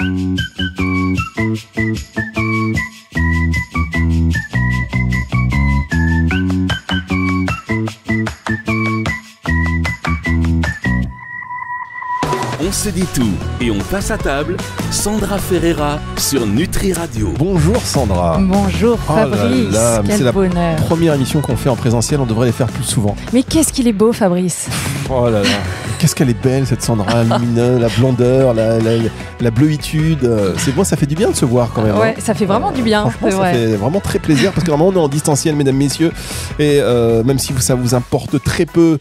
On se dit tout et on passe à table. Sandra Ferreira sur Nutri Radio. Bonjour Sandra. Bonjour Fabrice, quel bonheur. C'est la première émission qu'on fait en présentiel, on devrait les faire plus souvent. Mais qu'est-ce qu'il est beau Fabrice. Oh là là, qu'est-ce qu'elle est belle cette Sandra, lumineuse, la blondeur, la bleuitude. C'est bon, ça fait du bien de se voir quand même. Ouais, hein. Ça fait vraiment du bien. Franchement, ça fait vraiment très plaisir parce que normalement on est en distanciel, mesdames, messieurs. Et même si ça vous importe très peu,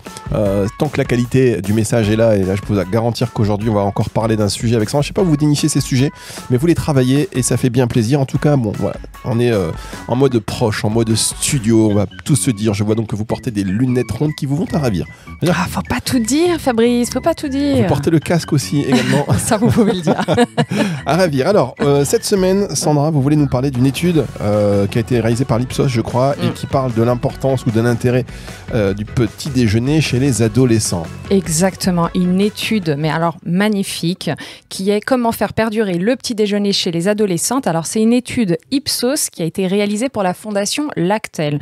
tant que la qualité du message est là, et là je peux vous garantir qu'aujourd'hui on va encore parler d'un sujet avec Sandra. Je sais pas vous dénichez ces sujets, mais vous les travaillez et ça fait bien plaisir. En tout cas, bon, voilà, on est en mode proche, en mode studio. On va tous se dire. Je vois donc que vous portez des lunettes rondes qui vous vont à ravir. Ah, faut pas tout dire, Fabrice, faut pas tout dire. Vous portez le casque aussi également. Ça, vous pouvez le dire. À ravir. Alors, cette semaine, Sandra, vous voulez nous parler d'une étude qui a été réalisée par l'Ipsos, je crois, et qui parle de l'importance ou de l'intérêt du petit déjeuner chez les adolescents. Exactement, une étude, mais alors magnifique, qui est comment faire perdurer le petit déjeuner chez les adolescentes. Alors, c'est une étude Ipsos qui a été réalisée pour la Fondation Lactel.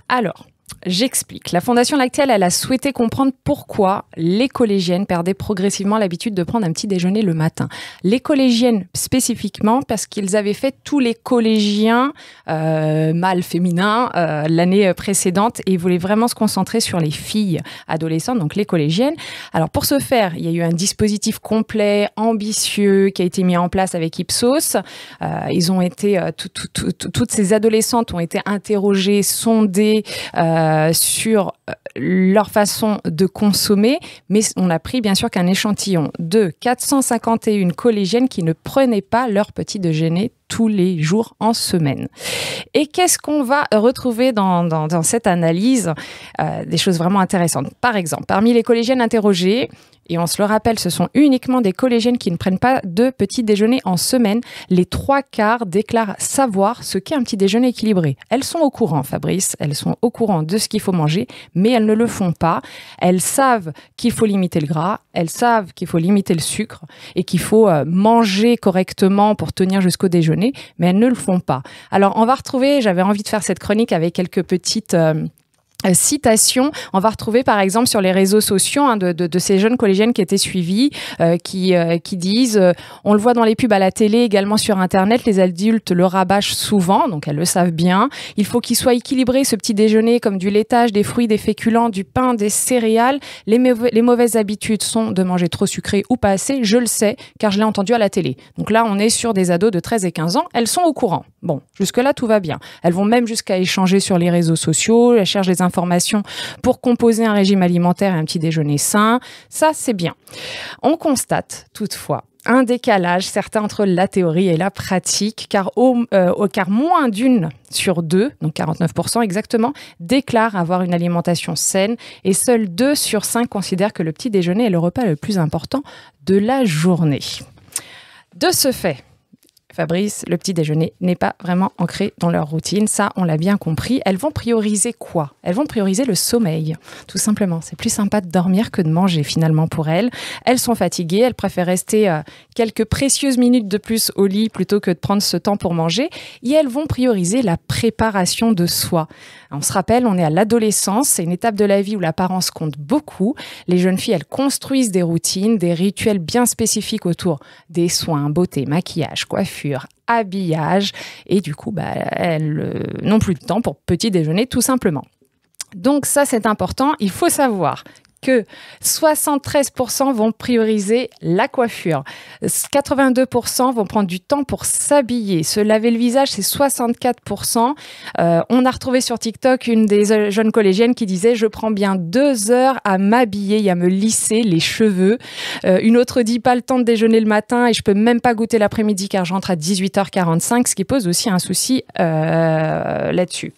Alors, j'explique. La Fondation Lactel, elle a souhaité comprendre pourquoi les collégiennes perdaient progressivement l'habitude de prendre un petit déjeuner le matin. Les collégiennes spécifiquement parce qu'ils avaient fait tous les collégiens mâles, féminins l'année précédente et ils voulaient vraiment se concentrer sur les filles adolescentes, donc les collégiennes. Alors pour ce faire, il y a eu un dispositif complet, ambitieux qui a été mis en place avec Ipsos. Ils ont été toutes ces adolescentes ont été interrogées, sondées sur leur façon de consommer, mais on a pris bien sûr qu'un échantillon de 451 collégiennes qui ne prenaient pas leur petit déjeuner tous les jours en semaine. Et qu'est-ce qu'on va retrouver dans cette analyse? Des choses vraiment intéressantes. Par exemple, parmi les collégiennes interrogées, et on se le rappelle, ce sont uniquement des collégiennes qui ne prennent pas de petit déjeuner en semaine, les 3/4 déclarent savoir ce qu'est un petit déjeuner équilibré. Elles sont au courant, Fabrice, elles sont au courant de ce qu'il faut manger, mais elles ne le font pas. Elles savent qu'il faut limiter le gras, elles savent qu'il faut limiter le sucre et qu'il faut manger correctement pour tenir jusqu'au déjeuner, mais elles ne le font pas. Alors, on va retrouver, j'avais envie de faire cette chronique avec quelques petites citations. On va retrouver par exemple sur les réseaux sociaux de ces jeunes collégiennes qui étaient suivies, qui disent, on le voit dans les pubs à la télé, également sur Internet, les adultes le rabâchent souvent, donc elles le savent bien. Il faut qu'il soit équilibré ce petit déjeuner comme du laitage, des fruits, des féculents, du pain, des céréales. Les mauvaises habitudes sont de manger trop sucré ou pas assez, je le sais, car je l'ai entendu à la télé. Donc là, on est sur des ados de 13 et 15 ans, elles sont au courant. Bon, jusque-là, tout va bien. Elles vont même jusqu'à échanger sur les réseaux sociaux, elles cherchent des informations pour composer un régime alimentaire et un petit déjeuner sain. Ça, c'est bien. On constate toutefois un décalage certain entre la théorie et la pratique, car moins d'une sur deux, donc 49% exactement, déclarent avoir une alimentation saine et seuls 2 sur 5 considèrent que le petit déjeuner est le repas le plus important de la journée. De ce fait, Fabrice, le petit déjeuner n'est pas vraiment ancré dans leur routine. Ça, on l'a bien compris. Elles vont prioriser quoi? Elles vont prioriser le sommeil, tout simplement. C'est plus sympa de dormir que de manger, finalement, pour elles. Elles sont fatiguées. Elles préfèrent rester quelques précieuses minutes de plus au lit plutôt que de prendre ce temps pour manger. Et elles vont prioriser la préparation de soi. On se rappelle, on est à l'adolescence. C'est une étape de la vie où l'apparence compte beaucoup. Les jeunes filles, elles construisent des routines, des rituels bien spécifiques autour des soins, beauté, maquillage, coiffure, habillage, et du coup, elles n'ont plus de temps pour petit déjeuner, tout simplement. Donc ça, c'est important. Il faut savoir que 73% vont prioriser la coiffure. 82% vont prendre du temps pour s'habiller. Se laver le visage, c'est 64%. On a retrouvé sur TikTok une des jeunes collégiennes qui disait « Je prends bien 2 heures à m'habiller et à me lisser les cheveux. » Une autre dit « Pas le temps de déjeuner le matin et je peux même pas goûter l'après-midi car j'entre à 18h45 », ce qui pose aussi un souci là-dessus.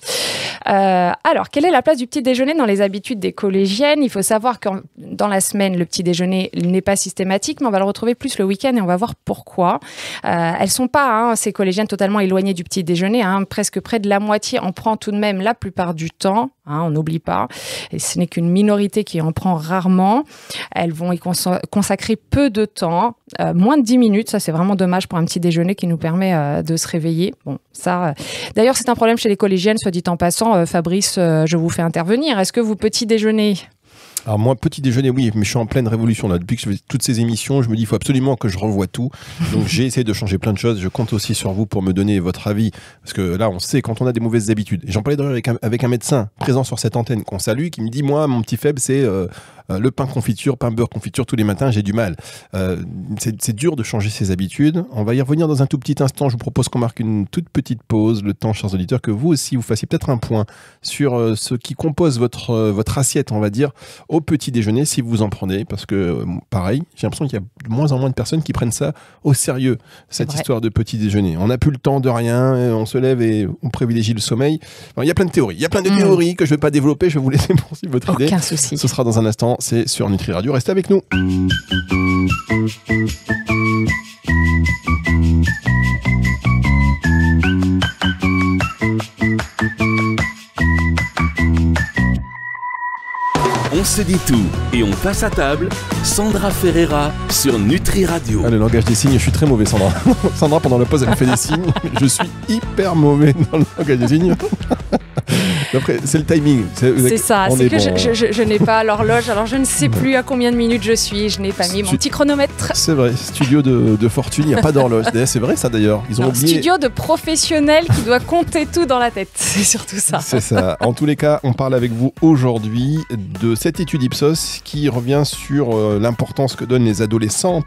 Alors, quelle est la place du petit déjeuner dans les habitudes des collégiennes? Il faut savoir voir que dans la semaine, le petit déjeuner n'est pas systématique, mais on va le retrouver plus le week-end et on va voir pourquoi. Elles sont pas, ces collégiennes, totalement éloignées du petit déjeuner. Presque près de la moitié en prend tout de même la plupart du temps. On n'oublie pas. Et ce n'est qu'une minorité qui en prend rarement. Elles vont y consacrer peu de temps, moins de 10 minutes. Ça, c'est vraiment dommage pour un petit déjeuner qui nous permet de se réveiller. Bon, ça. D'ailleurs, c'est un problème chez les collégiennes, soit dit en passant. Fabrice, je vous fais intervenir. Est-ce que vous petit déjeunez ? Alors moi, petit déjeuner, oui, mais je suis en pleine révolution là. Depuis que je fais toutes ces émissions, je me dis il faut absolument que je revoie tout. Donc j'ai essayé de changer plein de choses. Je compte aussi sur vous pour me donner votre avis. Parce que là, on sait quand on a des mauvaises habitudes. Et j'en parlais d'ailleurs avec un médecin présent sur cette antenne qu'on salue, qui me dit, moi, mon petit faible, c'est le pain confiture, pain beurre confiture tous les matins, j'ai du mal. C'est dur de changer ses habitudes. On va y revenir dans un tout petit instant. Je vous propose qu'on marque une toute petite pause. Le temps, chers auditeurs, que vous aussi, vous fassiez peut-être un point sur ce qui compose votre assiette, on va dire, au petit déjeuner, si vous en prenez, parce que pareil, j'ai l'impression qu'il y a de moins en moins de personnes qui prennent ça au sérieux, cette histoire de petit déjeuner. On n'a plus le temps de rien, on se lève et on privilégie le sommeil. Alors, il y a plein de théories, il y a plein de théories que je ne vais pas développer, je vais vous laisser poursuivre votre idée. Aucun souci. Ce sera dans un instant, c'est sur Nutri Radio, restez avec nous. On se dit tout et on passe à table. Sandra Ferreira sur Nutri Radio. Le langage des signes, je suis très mauvais, Sandra. Sandra, pendant la pause, elle me fait des signes. Je suis hyper mauvais dans le langage des signes. Après, c'est le timing. C'est ça, c'est que bon. je n'ai pas l'horloge, alors je ne sais plus à combien de minutes je suis. Je n'ai pas mis mon petit chronomètre. C'est vrai, studio de fortune, il n'y a pas d'horloge. C'est vrai ça d'ailleurs. Ils ont oublié. Studio de professionnel qui doit compter tout dans la tête. C'est surtout ça. C'est ça. En tous les cas, on parle avec vous aujourd'hui de cette étude Ipsos qui revient sur l'importance que donnent les adolescentes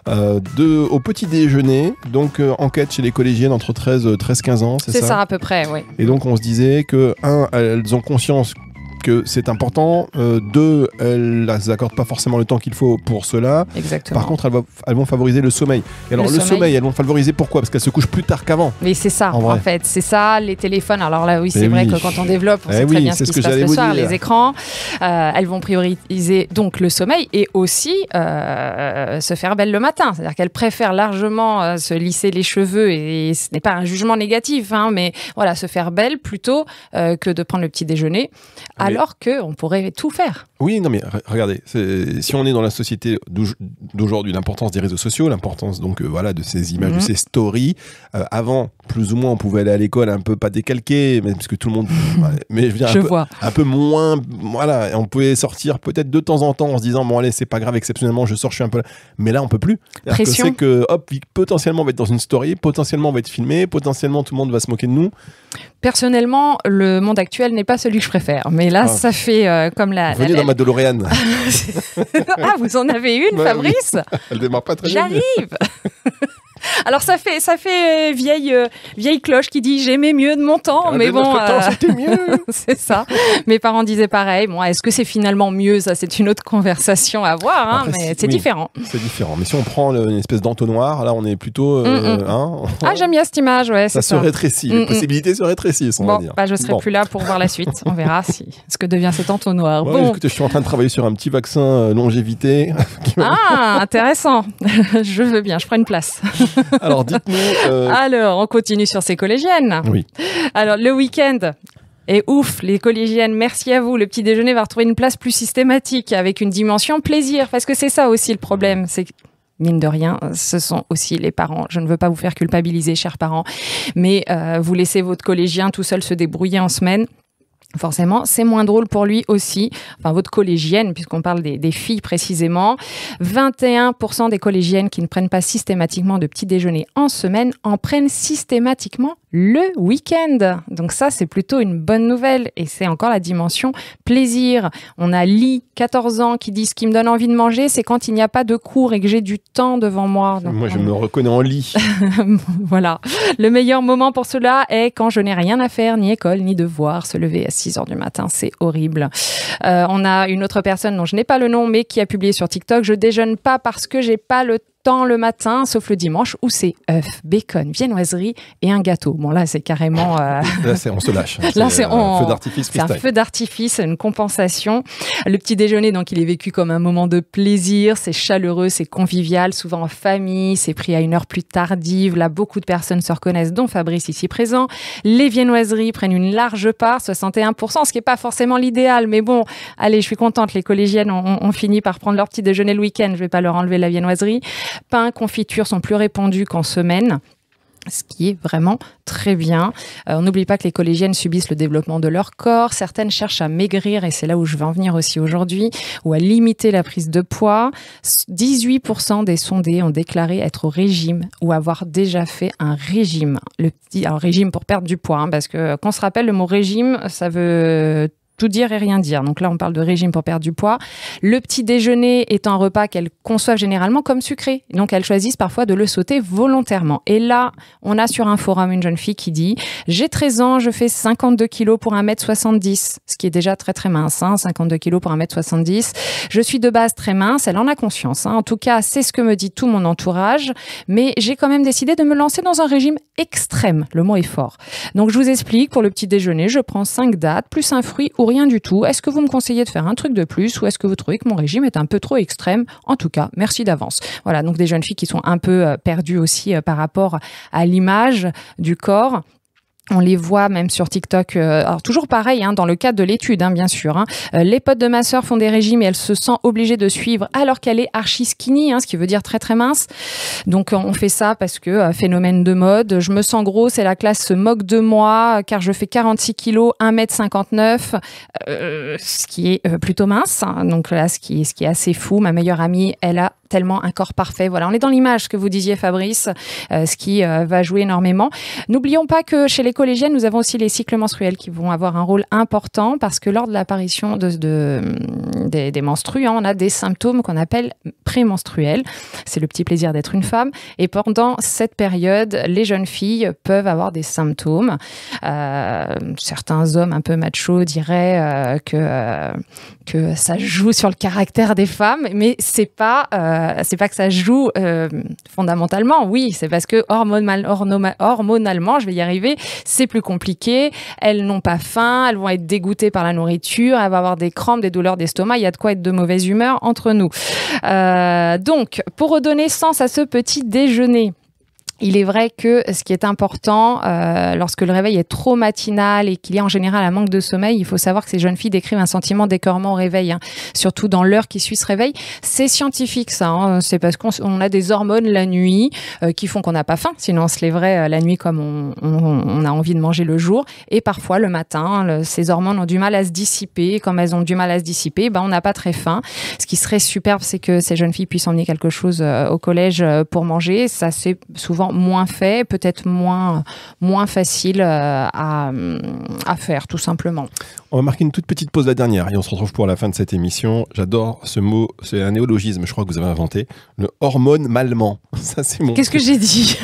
au petit déjeuner. Donc, enquête chez les collégiennes entre 13 et 15 ans, c'est ça ? C'est ça à peu près, oui. Et donc, on se disait que, elles ont conscience que c'est important. 2, elles n'accordent pas forcément le temps qu'il faut pour cela. Exactement. Par contre, elles vont favoriser le sommeil. Et alors, le sommeil, elles vont le favoriser pourquoi ? Parce qu'elles se couchent plus tard qu'avant. Mais c'est ça, en fait. C'est ça, les téléphones. Alors là, oui, c'est vrai que quand on développe, on sait très bien ce qui se passe le soir, les écrans. Elles vont prioriser donc le sommeil et aussi se faire belle le matin. C'est-à-dire qu'elles préfèrent largement se lisser les cheveux et ce n'est pas un jugement négatif, mais voilà, se faire belle plutôt que de prendre le petit déjeuner. Alors qu'on pourrait tout faire. Oui, non mais regardez, si on est dans la société d'aujourd'hui, l'importance des réseaux sociaux, l'importance donc de ces images, de ces stories. Avant, plus ou moins, on pouvait aller à l'école un peu pas décalqué, mais parce que tout le monde, mais je veux dire un peu moins, voilà, on pouvait sortir peut-être de temps en temps en se disant bon allez c'est pas grave, exceptionnellement je sors, je suis un peu là. Mais là on peut plus. Pression. C'est que hop, potentiellement on va être dans une story, potentiellement on va être filmé, potentiellement tout le monde va se moquer de nous. Personnellement, le monde actuel n'est pas celui que je préfère, mais là ça fait comme la. Venez dans ma DeLorean. Ah, vous en avez une, Fabrice ? Oui. Elle démarre pas très bien. J'arrive. Alors ça fait vieille cloche qui dit j'aimais mieux de mon temps, mais bon, c'était mieux. C'est ça. Mes parents disaient pareil. Bon, est-ce que c'est finalement mieux ? Ça, c'est une autre conversation à voir, Après, mais c'est différent. C'est différent. Mais si on prend une espèce d'entonnoir, là, on est plutôt. J'aime bien cette image, ouais. Ça se rétrécit. Les possibilités se rétrécissent, on va dire. Je serai plus là pour voir la suite. On verra ce que devient cet entonnoir. Ouais, écoutez, je suis en train de travailler sur un petit vaccin longévité. Intéressant. Je veux bien. Je prends une place. Alors, dites-nous... Alors, on continue sur ces collégiennes. Oui. Alors, le week-end... Et ouf, les collégiennes, merci à vous. Le petit déjeuner va retrouver une place plus systématique avec une dimension plaisir. Parce que c'est ça aussi le problème. C'est que, mine de rien, ce sont aussi les parents. Je ne veux pas vous faire culpabiliser, chers parents. Mais vous laissez votre collégien tout seul se débrouiller en semaine. Forcément, c'est moins drôle pour lui aussi. Enfin, votre collégienne, puisqu'on parle des filles précisément. 21% des collégiennes qui ne prennent pas systématiquement de petit déjeuner en semaine en prennent systématiquement le week-end. Donc ça, c'est plutôt une bonne nouvelle. Et c'est encore la dimension plaisir. On a Lee, 14 ans, qui dit « Ce qui me donne envie de manger, c'est quand il n'y a pas de cours et que j'ai du temps devant moi. » Donc, moi, je me reconnais en Lee. Voilà. Le meilleur moment pour cela est quand je n'ai rien à faire, ni école, ni devoir. Se lever à 6 heures du matin, c'est horrible. On a une autre personne dont je n'ai pas le nom, mais qui a publié sur TikTok « Je déjeune pas parce que j'ai pas le temps le matin, sauf le dimanche, où c'est œufs, bacon, viennoiserie et un gâteau. Bon, là, c'est carrément... Là, on se lâche. Là, c'est feu d'artifice freestyle. C'est un feu d'artifice, une compensation. Le petit déjeuner, donc, il est vécu comme un moment de plaisir. C'est chaleureux, c'est convivial, souvent en famille. C'est pris à une heure plus tardive. Là, beaucoup de personnes se reconnaissent, dont Fabrice ici présent. Les viennoiseries prennent une large part, 61%, ce qui n'est pas forcément l'idéal. Mais bon, allez, je suis contente. Les collégiennes ont fini par prendre leur petit déjeuner le week-end. Je vais pas leur enlever la viennoiserie. Pain, confiture sont plus répandus qu'en semaine, ce qui est vraiment très bien. On n'oublie pas que les collégiennes subissent le développement de leur corps. Certaines cherchent à maigrir, et c'est là où je veux en venir aussi aujourd'hui, ou à limiter la prise de poids. 18% des sondés ont déclaré être au régime ou avoir déjà fait un régime. Alors, régime pour perdre du poids, parce que qu'on se rappelle, le mot régime, ça veut tout dire et rien dire. Donc là, on parle de régime pour perdre du poids. Le petit déjeuner est un repas qu'elles conçoivent généralement comme sucré. Donc, elles choisissent parfois de le sauter volontairement. Et là, on a sur un forum une jeune fille qui dit « J'ai 13 ans, je fais 52 kilos pour 1m70. » Ce qui est déjà très, très mince, 52 kilos pour 1m70. Je suis de base très mince, elle en a conscience. En tout cas, c'est ce que me dit tout mon entourage. Mais j'ai quand même décidé de me lancer dans un régime extrême. Le mot est fort. Donc, je vous explique. Pour le petit déjeuner, je prends 5 dattes, plus un fruit ou rien du tout. Est-ce que vous me conseillez de faire un truc de plus, ou est-ce que vous trouvez que mon régime est un peu trop extrême? En tout cas, merci d'avance. Voilà, donc des jeunes filles qui sont un peu perdues aussi par rapport à l'image du corps. On les voit même sur TikTok. Alors toujours pareil, dans le cadre de l'étude, bien sûr. Les potes de ma sœur font des régimes et elle se sent obligée de suivre alors qu'elle est archi skinny, ce qui veut dire très très mince. Donc on fait ça parce que phénomène de mode. Je me sens grosse et la classe se moque de moi car je fais 46 kilos, 1m59, ce qui est plutôt mince. Donc là, ce qui est assez fou. Ma meilleure amie, elle a tellement un corps parfait. Voilà, on est dans l'image que vous disiez, Fabrice, ce qui va jouer énormément. N'oublions pas que chez les collégiennes, nous avons aussi les cycles menstruels qui vont avoir un rôle important parce que lors de l'apparition des menstrues, on a des symptômes qu'on appelle prémenstruels. C'est le petit plaisir d'être une femme. Et pendant cette période, les jeunes filles peuvent avoir des symptômes. Certains hommes un peu machos diraient que ça joue sur le caractère des femmes, mais c'est pas que ça joue fondamentalement. Oui, c'est parce que hormonalement, je vais y arriver, c'est plus compliqué. Elles n'ont pas faim, elles vont être dégoûtées par la nourriture, elles vont avoir des crampes, des douleurs d'estomac. Il y a de quoi être de mauvaise humeur entre nous. Donc, pour redonner sens à ce petit déjeuner, il est vrai que ce qui est important, lorsque le réveil est trop matinal et qu'il y a en général un manque de sommeil, il faut savoir que ces jeunes filles décrivent un sentiment d'écœurement au réveil, surtout dans l'heure qui suit ce réveil. C'est scientifique ça, c'est parce qu'on a des hormones la nuit qui font qu'on n'a pas faim, sinon on se lèverait la nuit comme on a envie de manger le jour. Et parfois le matin, ces hormones ont du mal à se dissiper. Comme elles ont du mal à se dissiper, on n'a pas très faim. Ce qui serait superbe, c'est que ces jeunes filles puissent emmener quelque chose au collège pour manger. Ça, c'est souvent moins fait, peut-être moins facile à faire, tout simplement. On va marquer une toute petite pause, la dernière, et on se retrouve pour la fin de cette émission. J'adore ce mot, c'est un néologisme, je crois que vous avez inventé, le hormone-malement. Ça, c'est mon... Qu'est-ce que j'ai dit?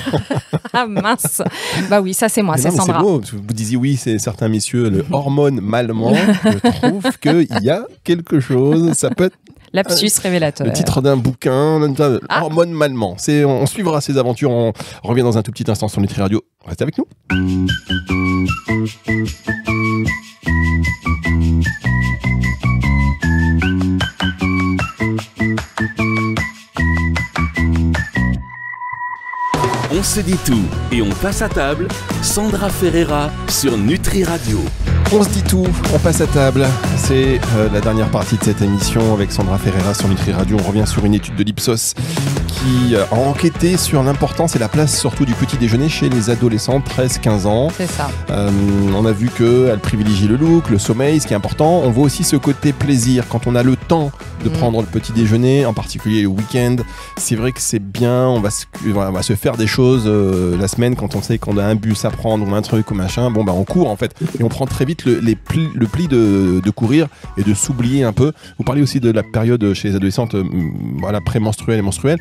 Ah mince. Bah oui, ça c'est moi, c'est Sandra. C'est beau, vous disiez oui, c'est certains messieurs, le hormone-malement. Je trouve qu'il y a quelque chose, ça peut être lapsus révélateur. Le titre d'un bouquin, hormone-malement. On suivra ces aventures. On revient dans un tout petit instant sur Nutri Radio. Restez avec nous. On se dit tout et on passe à table. Sandra Ferreira sur Nutri Radio. On se dit tout, on passe à table. C'est la dernière partie de cette émission avec Sandra Ferreira sur Nutri Radio. On revient sur une étude de l'Ipsos qui a enquêté sur l'importance et la place surtout du petit déjeuner chez les adolescents 13-15 ans. C'est ça. On a vu qu'elle privilégie le look, le sommeil, ce qui est important. On voit aussi ce côté plaisir quand on a le temps de prendre le petit déjeuner, en particulier le week-end. C'est vrai que c'est bien, on va se faire des choses la semaine quand on sait qu'on a un bus à prendre ou un truc ou machin. On court en fait et on prend très vite le pli de courir et de s'oublier un peu. Vous parlez aussi de la période chez les adolescentes pré-menstruelle et menstruelle.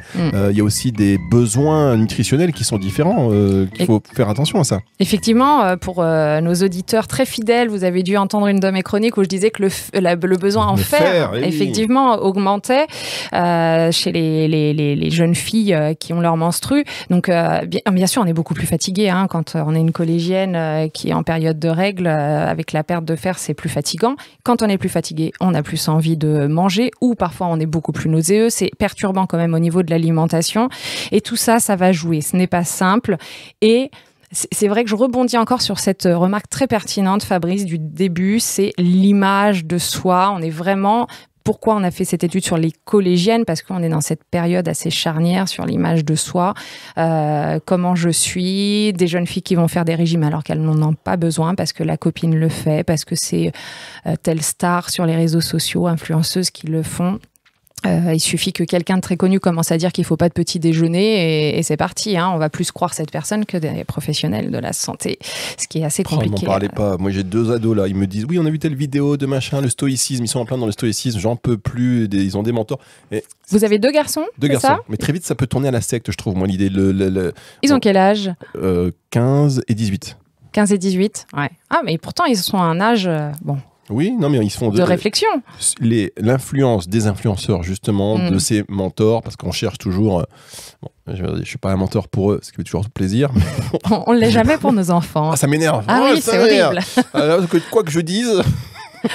Il y a aussi des besoins nutritionnels qui sont différents. Il faut faire attention à ça. Effectivement, pour nos auditeurs très fidèles, vous avez dû entendre une de mes chroniques où je disais que le besoin en fer, effectivement, temps augmentait chez les jeunes filles qui ont leur menstru. Donc, bien sûr, on est beaucoup plus fatigué quand on est une collégienne qui est en période de règles. Avec la perte de fer, c'est plus fatigant. Quand on est plus fatigué, on a plus envie de manger ou parfois on est beaucoup plus nauséeux. C'est perturbant quand même au niveau de l'alimentation. Et tout ça, ça va jouer. Ce n'est pas simple. Et c'est vrai que je rebondis encore sur cette remarque très pertinente, Fabrice, du début, c'est l'image de soi. On est vraiment... Pourquoi on a fait cette étude sur les collégiennes? Parce qu'on est dans cette période assez charnière sur l'image de soi. Comment je suis, des jeunes filles qui vont faire des régimes alors qu'elles n'en ont pas besoin, parce que la copine le fait, parce que c'est telle star sur les réseaux sociaux, influenceuses qui le font. Il suffit que quelqu'un de très connu commence à dire qu'il ne faut pas de petit déjeuner et c'est parti. On va plus croire cette personne que des professionnels de la santé, ce qui est assez compliqué. M'en parlez pas. Moi, j'ai 2 ados là. Ils me disent oui, on a vu telle vidéo de machin, le stoïcisme. Ils sont en plein dans le stoïcisme. J'en peux plus. Ils ont des mentors. Et vous avez 2 garçons? 2 garçons. Ça mais très vite, ça peut tourner à la secte, je trouve. Moi, l'idée. Ils ont quel âge? 15 et 18. 15 et 18. Ouais. Ah, mais pourtant, ils sont à un âge bon. Oui, non, mais ils se font de réflexion. L'influence des influenceurs, justement, de ces mentors, parce qu'on cherche toujours. Je ne suis pas un mentor pour eux, ce qui fait toujours plaisir. On ne l'est jamais pour nos enfants. Ah, ça m'énerve. Ah oui, c'est horrible. Alors, quoi que je dise.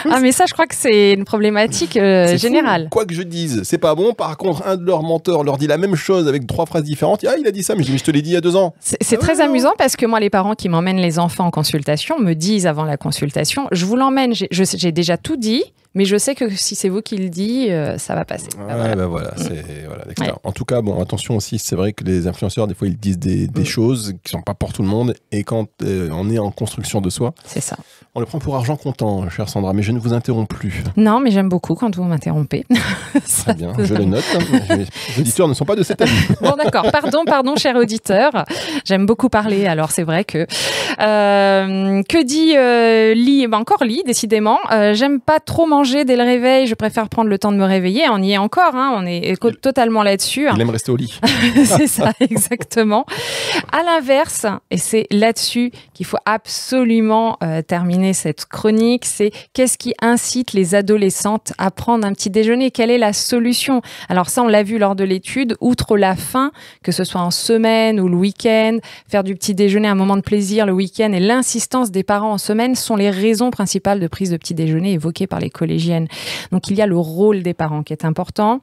Ah, mais ça, je crois que c'est une problématique générale. Fou. Quoi que je dise, c'est pas bon. Par contre, un de leurs menteurs leur dit la même chose avec 3 phrases différentes. Ah, il a dit ça, mais je te l'ai dit il y a 2 ans. C'est très amusant parce que moi, les parents qui m'emmènent les enfants en consultation me disent avant la consultation, je vous l'emmène, j'ai déjà tout dit, mais je sais que si c'est vous qui le dites, ça va passer. Voilà. En tout cas, bon, attention aussi, c'est vrai que les influenceurs, des fois, ils disent des choses qui sont pas pour tout le monde. Et quand on est en construction de soi, c'est ça. On le prend pour argent comptant, chère Sandra, mais je ne vous interromps plus. Non, mais j'aime beaucoup quand vous m'interrompez. Très bien, je le note. Les auditeurs ne sont pas de cet avis. Bon, d'accord. Pardon, cher auditeur. J'aime beaucoup parler, alors c'est vrai que... que dit Lee? Encore Lee, décidément. J'aime pas trop manger dès le réveil. Je préfère prendre le temps de me réveiller. On y est encore, on est totalement là-dessus. Il aime rester au lit. C'est ça, exactement. À l'inverse, et c'est là-dessus qu'il faut absolument terminer cette chronique, c'est qu'est-ce qui incite les adolescentes à prendre un petit déjeuner? Quelle est la solution? Alors ça, on l'a vu lors de l'étude, outre la faim, que ce soit en semaine ou le week-end, faire du petit déjeuner un moment de plaisir le week-end et l'insistance des parents en semaine sont les raisons principales de prise de petit déjeuner évoquées par les collégiennes. Donc il y a le rôle des parents qui est important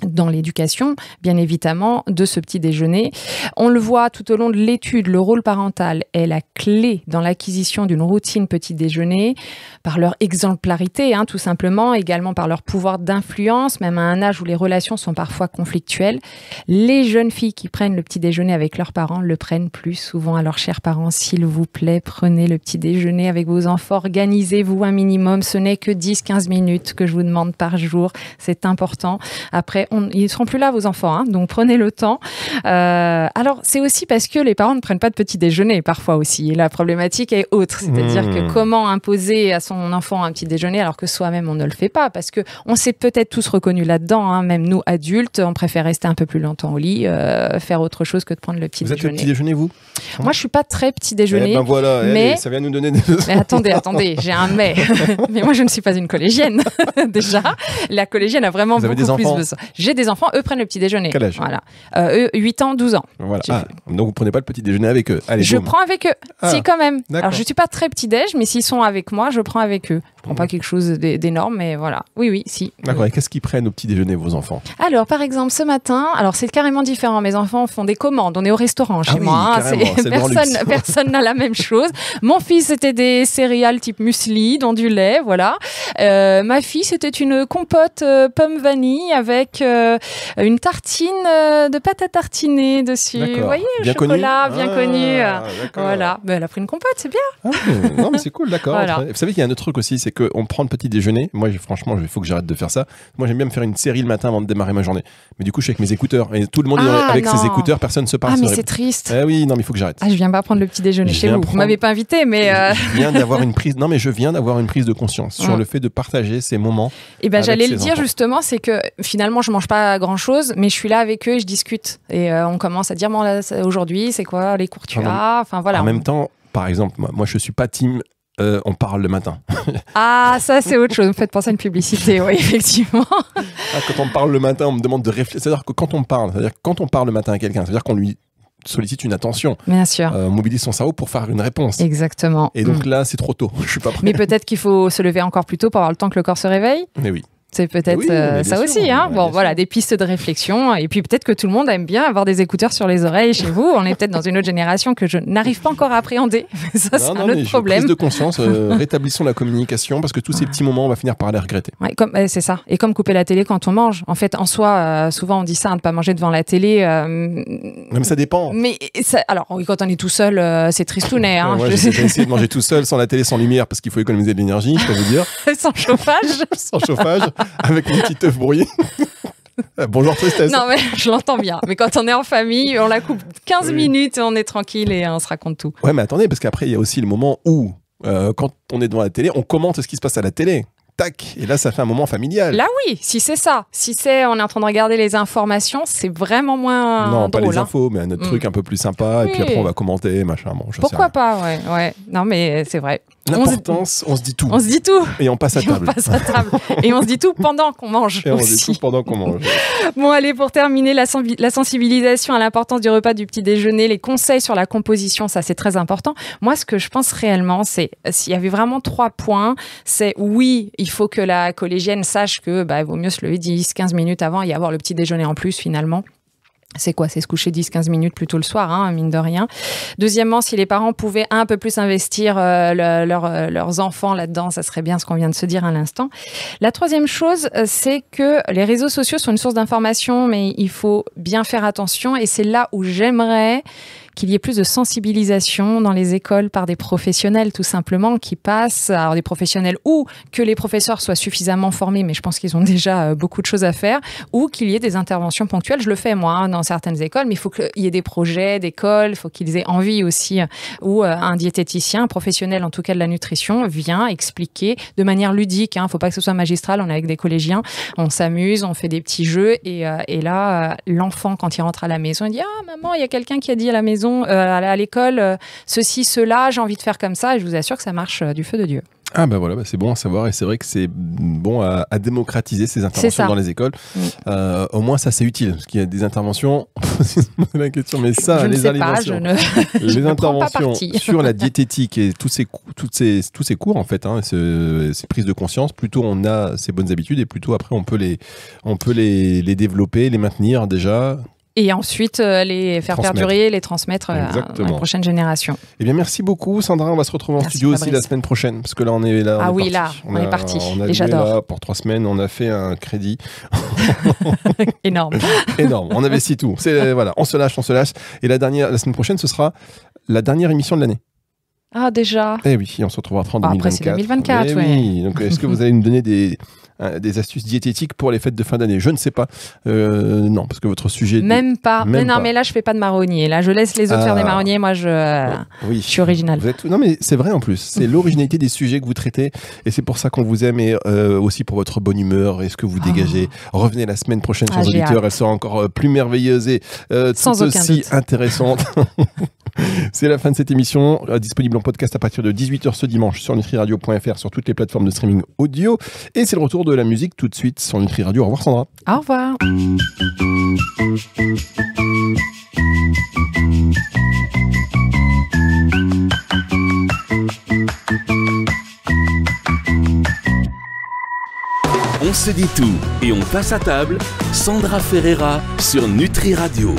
dans l'éducation, bien évidemment, de ce petit déjeuner. On le voit tout au long de l'étude, le rôle parental est la clé dans l'acquisition d'une routine petit déjeuner, par leur exemplarité, tout simplement, également par leur pouvoir d'influence, même à un âge où les relations sont parfois conflictuelles. Les jeunes filles qui prennent le petit déjeuner avec leurs parents le prennent plus souvent à leurs chers parents. S'il vous plaît, prenez le petit déjeuner avec vos enfants, organisez-vous un minimum, ce n'est que 10-15 minutes que je vous demande par jour, c'est important. Après, ils ne seront plus là, vos enfants, donc prenez le temps. Alors, c'est aussi parce que les parents ne prennent pas de petit déjeuner, parfois aussi. Et la problématique est autre, c'est-à-dire que comment imposer à son enfant un petit déjeuner alors que soi-même, on ne le fait pas, parce qu'on s'est peut-être tous reconnus là-dedans, même nous, adultes, on préfère rester un peu plus longtemps au lit, faire autre chose que de prendre le petit déjeuner. Vous êtes le petit déjeuner, vous? Moi, je ne suis pas très petit déjeuner. Voilà, mais... allez, ça vient nous donner des... Mais attendez, j'ai un mais. Mais moi, je ne suis pas une collégienne, déjà. La collégienne a vraiment beaucoup plus besoin. J'ai des enfants, eux prennent le petit déjeuner. Quel âge? Voilà. Eux, 8 ans, 12 ans. Voilà. Donc vous prenez pas le petit déjeuner avec eux? Allez, je prends avec eux. Si, quand même. D'accord. Alors, je suis pas très petit déj, mais s'ils sont avec moi, je prends avec eux. Je prends pas quelque chose d'énorme, mais voilà. Oui, si. D'accord. Et qu'est-ce qu'ils prennent au petit déjeuner, vos enfants? Alors, par exemple, ce matin, c'est carrément différent. Mes enfants font des commandes. On est au restaurant chez moi. Personne n'a la même chose. Mon fils, c'était des céréales type muesli, dans du lait, voilà. Ma fille, c'était une compote pomme vanille avec une tartine de pâte à tartiner dessus. D'accord. Vous voyez, le bien chocolat, connu. bien connu. Voilà. Mais elle a pris une compote, c'est bien. Non, mais c'est cool, d'accord. Voilà. Vous savez qu'il y a un autre truc aussi, c'est qu'on prend le petit déjeuner. Moi, franchement, il faut que j'arrête de faire ça. Moi, j'aime bien me faire une série le matin avant de démarrer ma journée. Mais du coup, je suis avec mes écouteurs. Et tout le monde est avec ses écouteurs, personne ne se parle. Ah, mais c'est triste. Oui, non, mais il faut que j'arrête. Je viens pas prendre le petit déjeuner chez vous. Vous m'avez pas invité, mais... Je viens d'avoir une prise... Non, mais je viens d'avoir une prise de conscience sur le fait de partager ces moments. Et j'allais le dire justement, c'est que finalement, je mange pas grand-chose, mais je suis là avec eux et je discute. Et on commence à dire, bon, là, aujourd'hui, c'est quoi les cours tu as? Enfin, voilà. En même temps, par exemple, moi, je suis pas team on parle le matin. Ah, ça c'est autre chose. Vous me faites penser à une publicité, oui, effectivement. Quand on parle le matin, on me demande de réfléchir. C'est-à-dire que quand on parle le matin à quelqu'un, c'est-à-dire qu'on lui sollicite une attention. Bien sûr. On mobilise son cerveau pour faire une réponse. Exactement. Et donc là, c'est trop tôt. Je suis pas prêt. Mais peut-être qu'il faut se lever encore plus tôt pour avoir le temps que le corps se réveille. Mais oui. C'est peut-être ça sûr, aussi. Hein. Bon, voilà, des pistes de réflexion. Et puis peut-être que tout le monde aime bien avoir des écouteurs sur les oreilles chez vous. On est peut-être dans une autre génération que je n'arrive pas encore à appréhender. Ça, c'est un autre problème. Prise de conscience, rétablissons la communication parce que tous ces petits moments, on va finir par les regretter. Ouais, c'est ça. Et comme couper la télé quand on mange. En fait, en soi, souvent on dit ça, de ne pas manger devant la télé. Même ça dépend. Mais alors, oui, quand on est tout seul, c'est tristounet. Hein. Moi, j'ai essayé de manger tout seul, sans la télé, sans lumière, parce qu'il faut économiser de l'énergie, je peux vous dire. Sans chauffage. Sans chauffage, avec mon petit œuf brouillé. Bonjour tristesse. Non mais je l'entends bien. Mais quand on est en famille, on la coupe 15 minutes et on est tranquille et on se raconte tout. Ouais, mais attendez, parce qu'après, il y a aussi le moment où, quand on est devant la télé, on commente ce qui se passe à la télé. Tac, et là ça fait un moment familial. Là oui, si c'est ça, si c'est on est en train de regarder les informations, c'est vraiment moins non, drôle, pas les infos, mais un autre truc un peu plus sympa, et puis après on va commenter, machin. Bon, pourquoi pas, ouais. Non mais c'est vrai. L'importance, on se dit tout. On se dit tout. Et on passe à table. Et on se dit tout pendant qu'on mange et on aussi. se dit tout pendant qu'on mange. Bon, allez, pour terminer, la sensibilisation à l'importance du repas du petit déjeuner, les conseils sur la composition, ça c'est très important. Moi, ce que je pense réellement, c'est s'il y avait vraiment 3 points, c'est oui, il faut que la collégienne sache que il vaut mieux se lever 10-15 minutes avant et avoir le petit déjeuner en plus finalement. C'est quoi? C'est se coucher 10-15 minutes plus tôt le soir, hein, mine de rien. Deuxièmement, si les parents pouvaient un peu plus investir leurs enfants là-dedans, ça serait bien ce qu'on vient de se dire à l'instant. La troisième chose, c'est que les réseaux sociaux sont une source d'information, mais il faut bien faire attention. Et c'est là où j'aimerais qu'il y ait plus de sensibilisation dans les écoles par des professionnels, tout simplement, qui passent, alors des professionnels ou que les professeurs soient suffisamment formés, mais je pense qu'ils ont déjà beaucoup de choses à faire, ou qu'il y ait des interventions ponctuelles. Je le fais, moi, hein, dans certaines écoles, mais il faut qu'il y ait des projets d'école, il faut qu'ils aient envie aussi, où un diététicien, un professionnel, en tout cas de la nutrition, vient expliquer de manière ludique. Il ne faut pas que ce soit magistral, on est avec des collégiens, on s'amuse, on fait des petits jeux, et là, l'enfant, quand il rentre à la maison, il dit « Ah, maman, il y a quelqu'un qui a dit à la maison, à l'école, ceci, cela, j'ai envie de faire comme ça, et je vous assure que ça marche du feu de Dieu. » Ah voilà, c'est bon à savoir, et c'est vrai que c'est bon à démocratiser ces interventions dans les écoles. Au moins ça c'est utile, parce qu'il y a des interventions, la question, mais ça, je les interventions, les interventions sur la diététique et tous ces cours en fait, hein, ces prises de conscience, plutôt on a ces bonnes habitudes et plutôt après on peut les développer, les maintenir déjà. Et ensuite, les faire perdurer, les transmettre à la prochaine génération. Eh bien, merci beaucoup, Sandra. On va se retrouver en studio aussi la semaine prochaine. Parce que là, on est là. Ah oui, là, on est parti. Et j'adore. Là pour 3 semaines, on a fait un crédit. Énorme. Énorme. On investit tout. Voilà, on se lâche. Et la semaine prochaine, ce sera la dernière émission de l'année. Ah, déjà. Eh oui, on se retrouvera en 2024. Après, c'est 2024, oui. Donc, est-ce que vous allez nous donner des astuces diététiques pour les fêtes de fin d'année? Je ne sais pas. Non, parce que votre sujet... Même pas. Mais là, je fais pas de marronnier. Là, je laisse les autres faire des marronniers. Moi, je suis original. Non, mais c'est vrai en plus. C'est l'originalité des sujets que vous traitez. Et c'est pour ça qu'on vous aime. Et aussi pour votre bonne humeur et ce que vous dégagez. Revenez la semaine prochaine, chers auditeurs. Elle sera encore plus merveilleuse et tout aussi intéressante. C'est la fin de cette émission, disponible en podcast à partir de 18h ce dimanche sur nutriradio.fr, sur toutes les plateformes de streaming audio. Et c'est le retour de la musique tout de suite sur Nutri Radio. Au revoir Sandra. Au revoir. On se dit tout et on passe à table. Sandra Ferreira sur Nutri Radio.